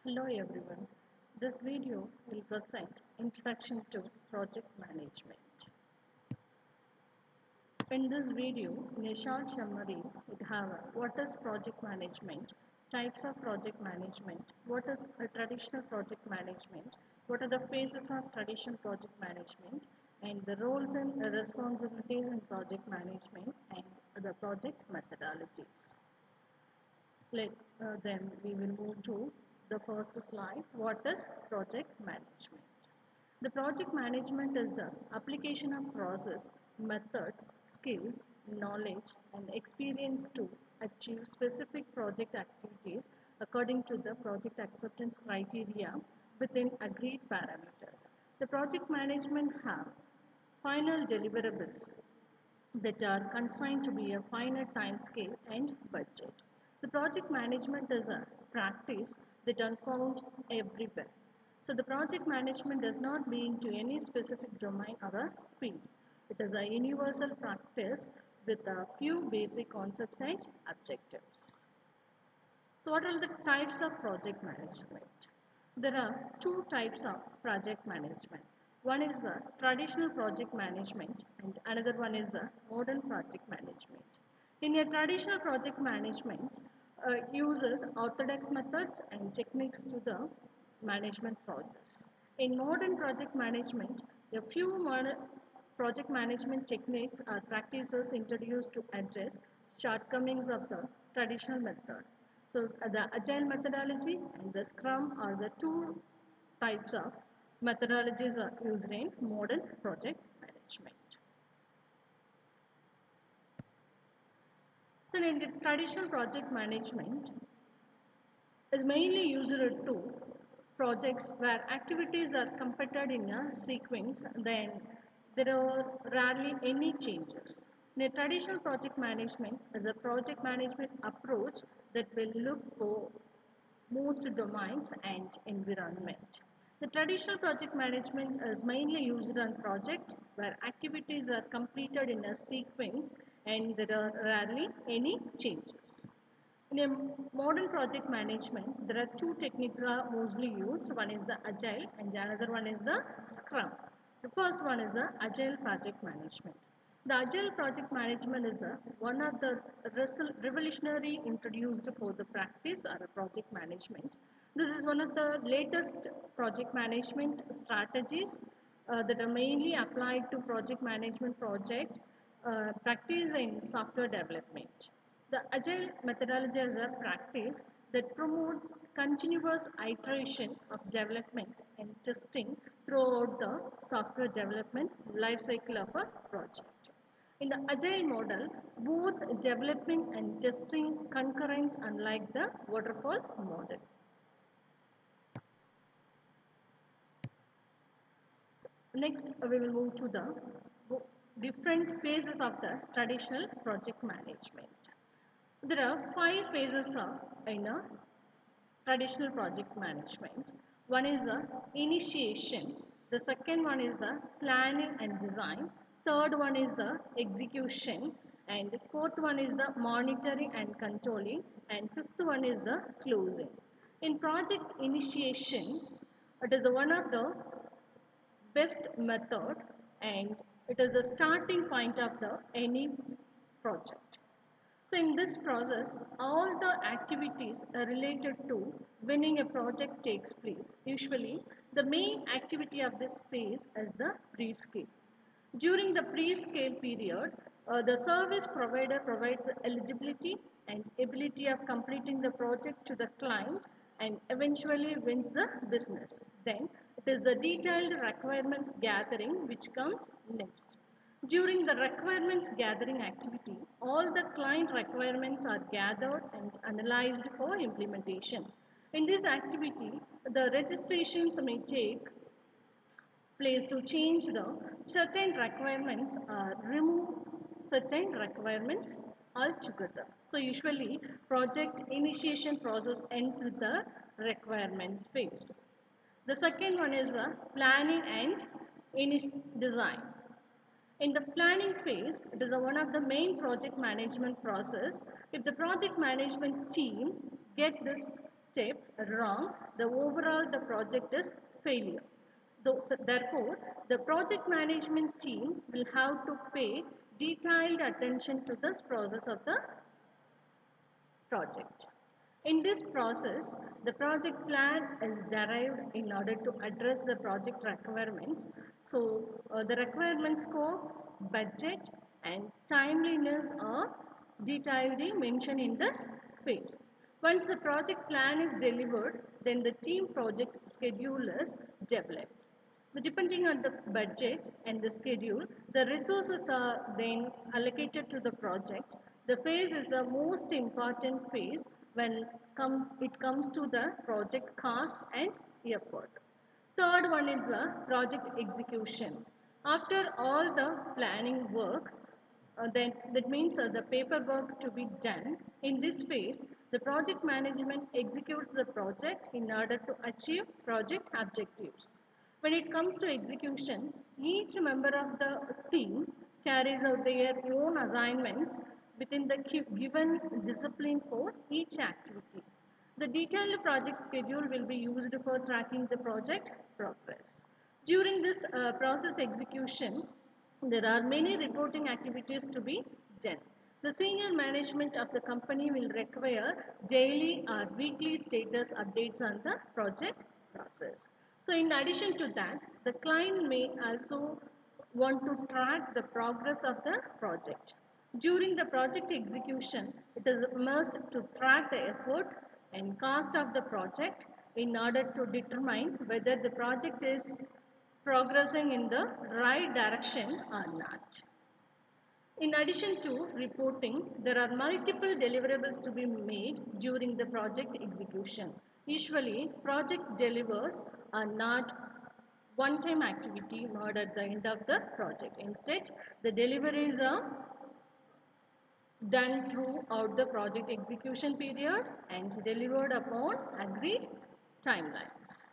Hello everyone. This video will present Introduction to Project Management. In this video, in a short summary, we have what is project management, types of project management, what is a traditional project management, what are the phases of traditional project management, and the roles and responsibilities in project management and the project methodologies. Then we will move to the first slide. What is project management? The project management is the application of process, methods, skills, knowledge, and experience to achieve specific project activities according to the project acceptance criteria within agreed parameters. The project management have final deliverables that are constrained to be a finite time scale and budget. The project management is a practice that are found everywhere. So the project management does not belong to any specific domain or a field. It is a universal practice with a few basic concepts and objectives. So what are the types of project management? There are two types of project management. One is the traditional project management and another one is the modern project management. In a traditional project management, it uses orthodox methods and techniques to the management process. In modern project management, a few modern project management techniques or practices introduced to address shortcomings of the traditional method. So the agile methodology and the scrum are the two types of methodologies are used in modern project management. So in the traditional project management is mainly used to projects where activities are completed in a sequence, then there are rarely any changes. In a traditional project management is a project management approach that will look for most domains and environment. The traditional project management is mainly used on projects where activities are completed in a sequence and there are rarely any changes. In a modern project management, there are two techniques are mostly used. One is the agile and the another one is the scrum. The first one is the agile project management. The agile project management is the one of the revolutionary introduced for the practice or project management. This is one of the latest project management strategies that are mainly applied to project management project practice in software development. The agile methodology is a practice that promotes continuous iteration of development and testing throughout the software development lifecycle of a project. In the agile model, both developing and testing concurrent, unlike the waterfall model. Next, we will move to the different phases of the traditional project management. There are 5 phases in a traditional project management. One is the initiation, the second one is the planning and design, third one is the execution, and the fourth one is the monitoring and controlling, and fifth one is the closing. In project initiation, it is one of the best method and it is the starting point of the any project. So in this process, all the activities related to winning a project takes place. Usually, the main activity of this phase is the pre-scale. During the pre-scale period, the service provider provides the eligibility and ability of completing the project to the client and eventually wins the business. Then it is the detailed requirements gathering which comes next. During the requirements gathering activity, all the client requirements are gathered and analyzed for implementation. In this activity, the registrations may take place to change the certain requirements or remove certain requirements altogether. So usually project initiation process ends with the requirements phase. The second one is the planning and design. In the planning phase, it is one of the main project management process. If the project management team get this step wrong, the overall the project is failure. Therefore, the project management team will have to pay detailed attention to this process of the project. In this process, the project plan is derived in order to address the project requirements. So, the requirement scope, budget, and timeliness are detailedly mentioned in this phase. Once the project plan is delivered, then the team project schedule is developed. Depending on the budget and the schedule, the resources are then allocated to the project. The phase is the most important phase when it comes to the project cost and effort. Third one is the project execution. After all the planning work, then that means the paperwork to be done. In this phase, the project management executes the project in order to achieve project objectives. When it comes to execution, each member of the team carries out their own assignments within the given discipline for each activity. The detailed project schedule will be used for tracking the project progress. During this process execution, there are many reporting activities to be done. The senior management of the company will require daily or weekly status updates on the project process. So in addition to that, the client may also want to track the progress of the project. During the project execution, it is a must to track the effort and cost of the project in order to determine whether the project is progressing in the right direction or not. In addition to reporting, there are multiple deliverables to be made during the project execution. Usually, project delivers are not one-time activity made at the end of the project. Instead, the deliveries are done throughout the project execution period and delivered upon agreed timelines.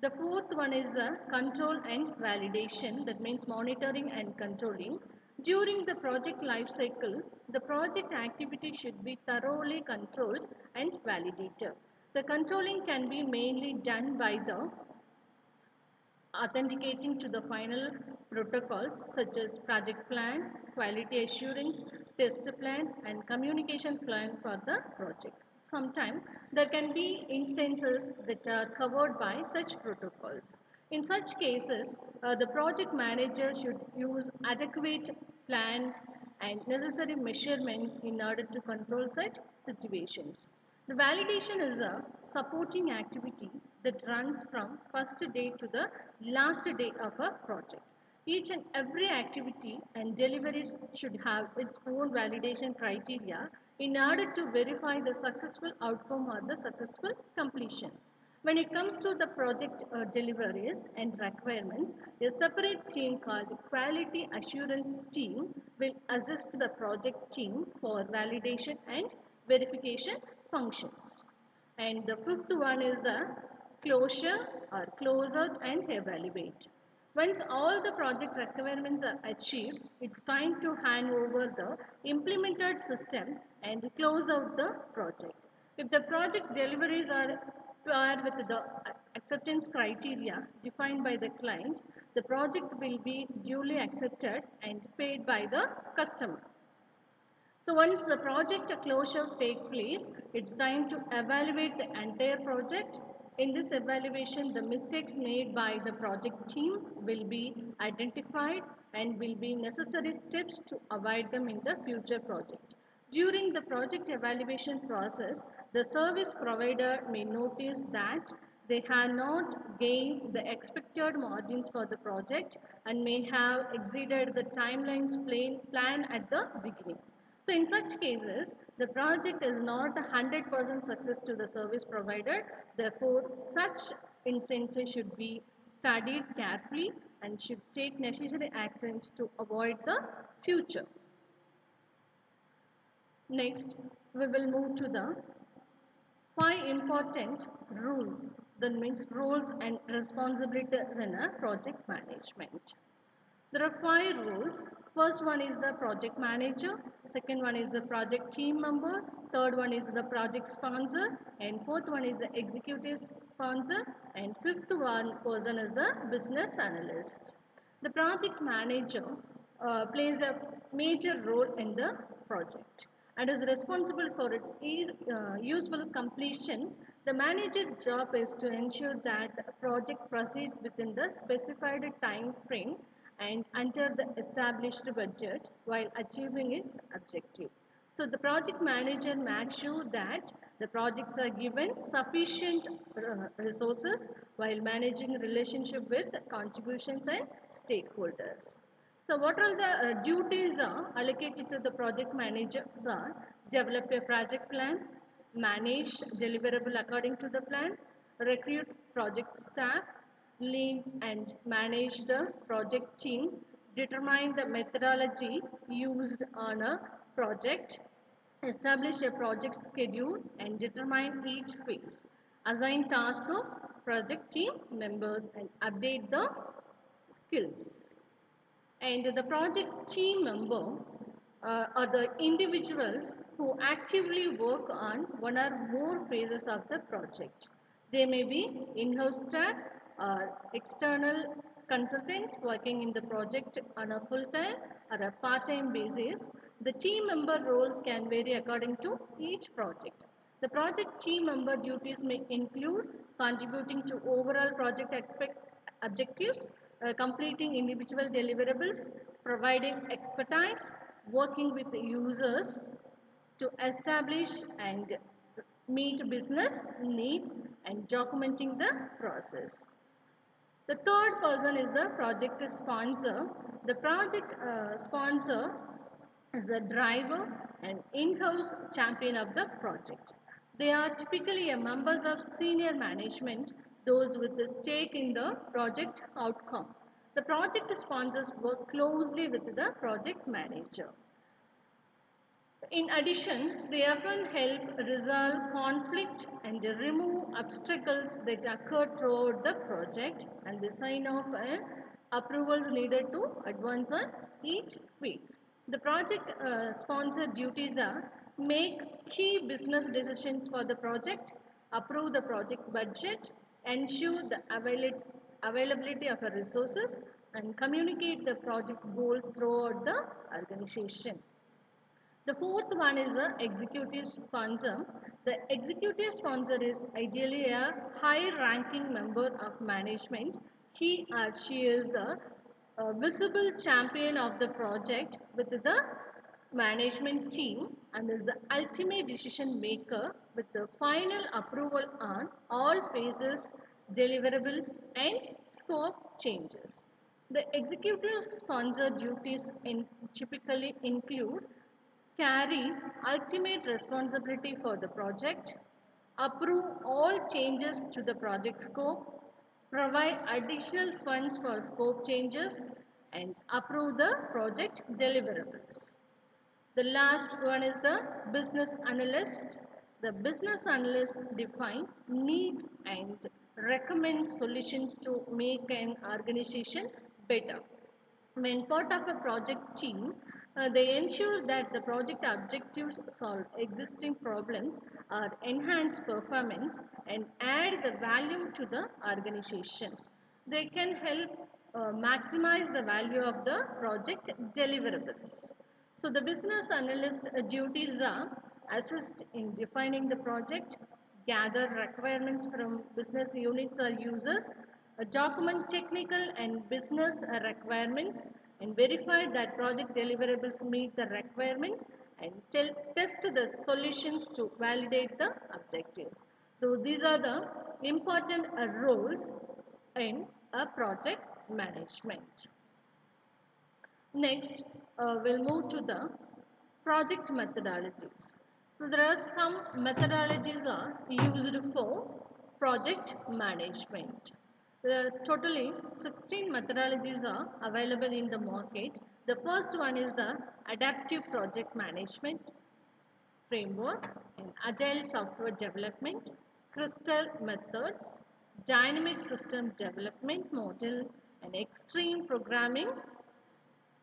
The fourth one is the control and validation, that means monitoring and controlling. During the project life cycle, the project activity should be thoroughly controlled and validated. The controlling can be mainly done by the authenticating to the final protocols such as project plan, quality assurance, test plan, and communication plan for the project. Sometimes there can be instances that are covered by such protocols. In such cases, the project manager should use adequate plans and necessary measurements in order to control such situations. The validation is a supporting activity that runs from first day to the last day of a project. Each and every activity and deliveries should have its own validation criteria in order to verify the successful outcome or the successful completion. When it comes to the project deliveries and requirements, a separate team called Quality Assurance Team will assist the project team for validation and verification functions. And the fifth one is the closure or close out and evaluate. Once all the project requirements are achieved, it's time to hand over the implemented system and close out the project. If the project deliveries are prior with the acceptance criteria defined by the client, the project will be duly accepted and paid by the customer. So once the project closure takes place, it's time to evaluate the entire project. In this evaluation, the mistakes made by the project team will be identified and will be necessary steps to avoid them in the future project. During the project evaluation process, the service provider may notice that they have not gained the expected margins for the project and may have exceeded the timelines plan at the beginning. So in such cases, the project is not a 100% success to the service provider. Therefore, such instances should be studied carefully and should take necessary actions to avoid the future. Next, we will move to the 5 important rules, that means roles and responsibilities in a project management. There are 5 roles. First one is the project manager, second one is the project team member, third one is the project sponsor, and fourth one is the executive sponsor, and fifth one person is the business analyst. The project manager plays a major role in the project and is responsible for its useful completion. The manager's job is to ensure that the project proceeds within the specified time frame and under the established budget while achieving its objective. So the project manager makes sure that the projects are given sufficient resources while managing relationship with contributions and stakeholders. So what all the duties are allocated to the project managers are: develop a project plan, manage deliverable according to the plan, recruit project staff, lead and manage the project team, determine the methodology used on a project, establish a project schedule and determine each phase, assign tasks to project team members and update the skills. And the project team member are the individuals who actively work on one or more phases of the project. They may be in-house staff or external consultants working in the project on a full-time or a part-time basis. The team member roles can vary according to each project. The project team member duties may include contributing to overall project objectives, completing individual deliverables, providing expertise, working with the users to establish and meet business needs, and documenting the process. The third person is the project sponsor. The project sponsor is the driver and in-house champion of the project. They are typically members of senior management, those with a stake in the project outcome. The project sponsors work closely with the project manager. In addition, they often help resolve conflict and remove obstacles that occur throughout the project and the sign off and approvals needed to advance on each phase. The project sponsor duties are: make key business decisions for the project, approve the project budget, ensure the availability of resources, and communicate the project goal throughout the organization. The fourth one is the executive sponsor. The executive sponsor is ideally a high-ranking member of management. He or she is the visible champion of the project with the management team and is the ultimate decision maker with the final approval on all phases, deliverables, and scope changes. The executive sponsor duties typically include: carry ultimate responsibility for the project, approve all changes to the project scope, provide additional funds for scope changes, and approve the project deliverables. The last one is the business analyst. The business analyst defines needs and recommends solutions to make an organization better. When part of a project team, they ensure that the project objectives solve existing problems or enhance performance and add the value to the organization. They can help maximize the value of the project deliverables. So the business analyst duties are: assist in defining the project, gather requirements from business units or users, document technical and business requirements, and verify that project deliverables meet the requirements, and test the solutions to validate the objectives. So these are the important roles in a project management. Next, we'll move to the project methodologies. So there are some methodologies are used for project management. There are totally 16 methodologies are available in the market. The first one is the adaptive project management framework and agile software development, crystal methods, dynamic system development model, and extreme programming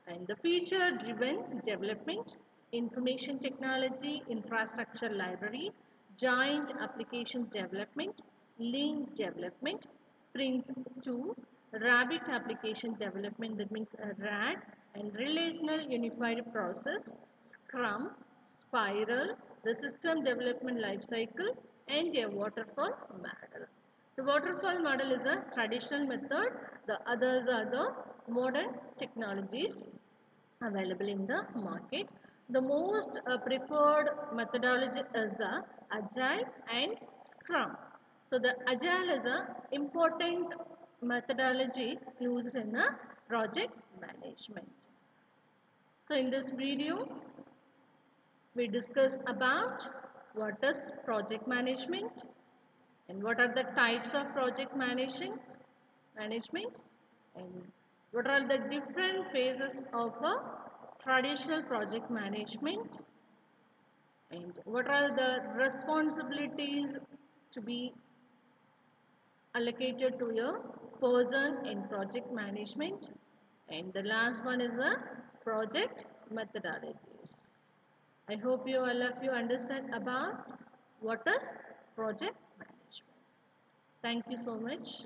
And the feature driven development, information technology, infrastructure library, joint application development, link development, Prince 2, Rabbit application development, that means a RAD, and relational unified process, Scrum, Spiral, the system development lifecycle, and a waterfall model. The waterfall model is a traditional method. The others are the modern technologies available in the market. The most preferred methodology is the Agile and Scrum. So the Agile is a important methodology used in a project management. So in this video, we discuss about what is project management and what are the types of project management and what are the different phases of a traditional project management and what are the responsibilities to be allocated to a person in project management, and the last one is the project methodologies. I hope you all of you understand about what is project management. Thank you so much.